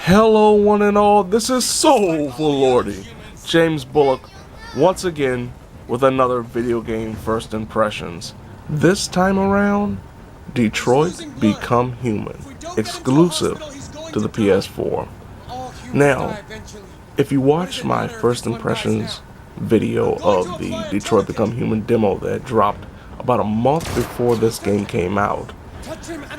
Hello one and all, this is Soulful Lordy, James Bullock, once again with another video game first impressions. This time around, Detroit Become Human, exclusive to the PS4. Now, if you watched my first impressions video of the Detroit Become Human demo that dropped about a month before this game came out,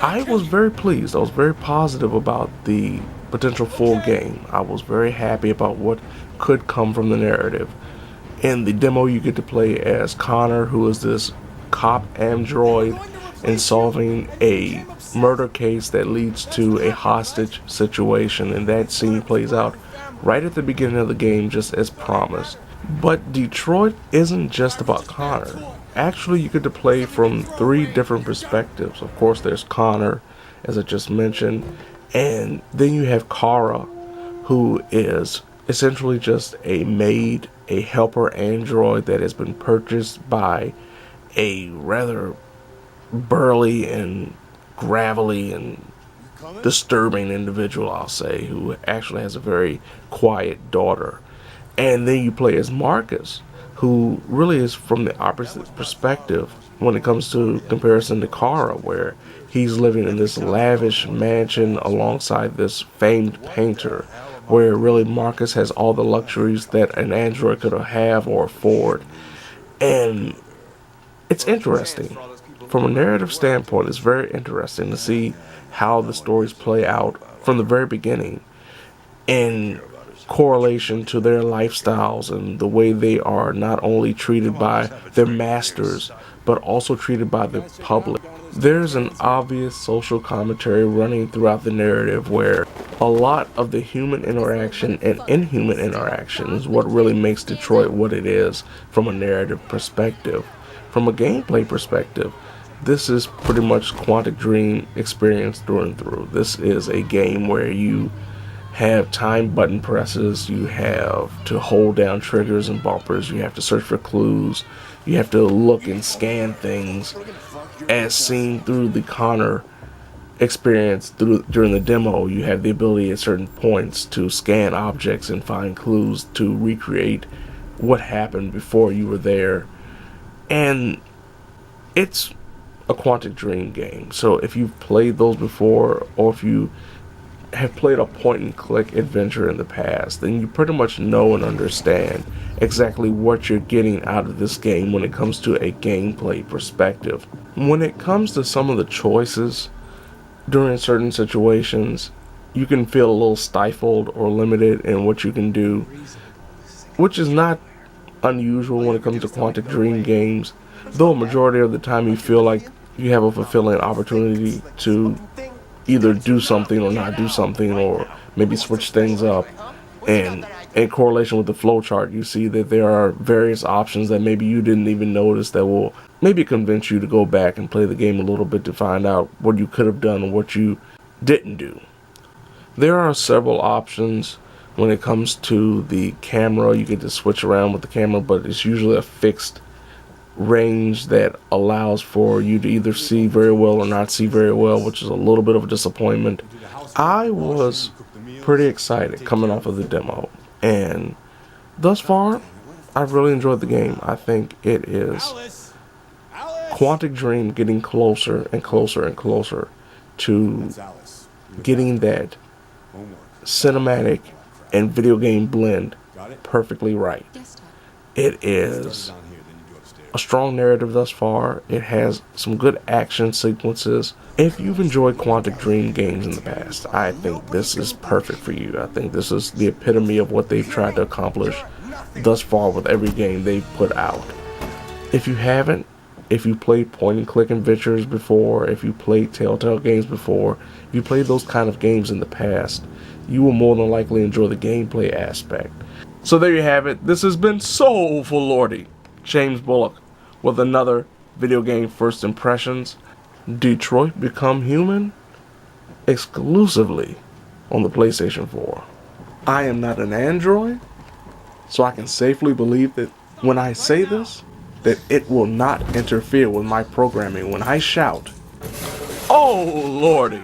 I was very pleased. I was very positive about the potential full game. I was very happy about what could come from the narrative. In the demo, you get to play as Connor, who is this cop android, and solving a murder case that leads to a hostage situation, and that scene plays out right at the beginning of the game, just as promised. But Detroit isn't just about Connor. Actually, you get to play from 3 different perspectives. Of course, there's Connor, as I just mentioned, and then you have Kara, who is essentially just a maid, a helper android that has been purchased by a rather burly and gravelly and disturbing individual, I'll say, who actually has a very quiet daughter. And then you play as Marcus, who really is from the opposite perspective when it comes to comparison to Kara, where he's living in this lavish mansion alongside this famed painter, where really Marcus has all the luxuries that an android could have or afford. And it's interesting. From a narrative standpoint, it's very interesting to see how the stories play out from the very beginning in correlation to their lifestyles and the way they are not only treated by their masters, but also treated by the public. There's an obvious social commentary running throughout the narrative where a lot of the human interaction and inhuman interaction is what really makes Detroit what it is from a narrative perspective. From a gameplay perspective, this is pretty much Quantic Dream experience through and through. This is a game where you have time button presses, you have to hold down triggers and bumpers, you have to search for clues, you have to look and scan things, as seen through the Connor experience during the demo. You have the ability at certain points to scan objects and find clues to recreate what happened before you were there. And it's a Quantic Dream game, so if you've played those before, or if you have played a point-and-click adventure in the past, then you pretty much know and understand exactly what you're getting out of this game when it comes to a gameplay perspective. When it comes to some of the choices during certain situations, you can feel a little stifled or limited in what you can do, which is not unusual when it comes to Quantic Dream games, though a majority of the time you feel like you have a fulfilling opportunity to either do something or not do something, or maybe switch things up. And in correlation with the flowchart, you see that there are various options that maybe you didn't even notice that will maybe convince you to go back and play the game a little bit to find out what you could have done and what you didn't do. There are several options when it comes to the camera. You get to switch around with the camera, but it's usually a fixed range that allows for you to either see very well or not see very well, which is a little bit of a disappointment. I was pretty excited coming off of the demo, and thus far I've really enjoyed the game. I think it is Quantic Dream getting closer and closer and closer to getting that cinematic and video game blend perfectly right. It is a strong narrative thus far. It has some good action sequences. If you've enjoyed Quantic Dream games in the past, I think this is perfect for you. I think this is the epitome of what they've tried to accomplish thus far with every game they've put out. If you haven't, if you played point-and-click adventures before, if you played Telltale games before, if you played those kind of games in the past, you will more than likely enjoy the gameplay aspect. So there you have it. This has been Soulful Lordy, James Bullock, with another video game first impressions, Detroit Become Human, exclusively on the PlayStation 4. I am not an android, so I can safely believe that when I say this, that it will not interfere with my programming when I shout, "Oh Lordy!"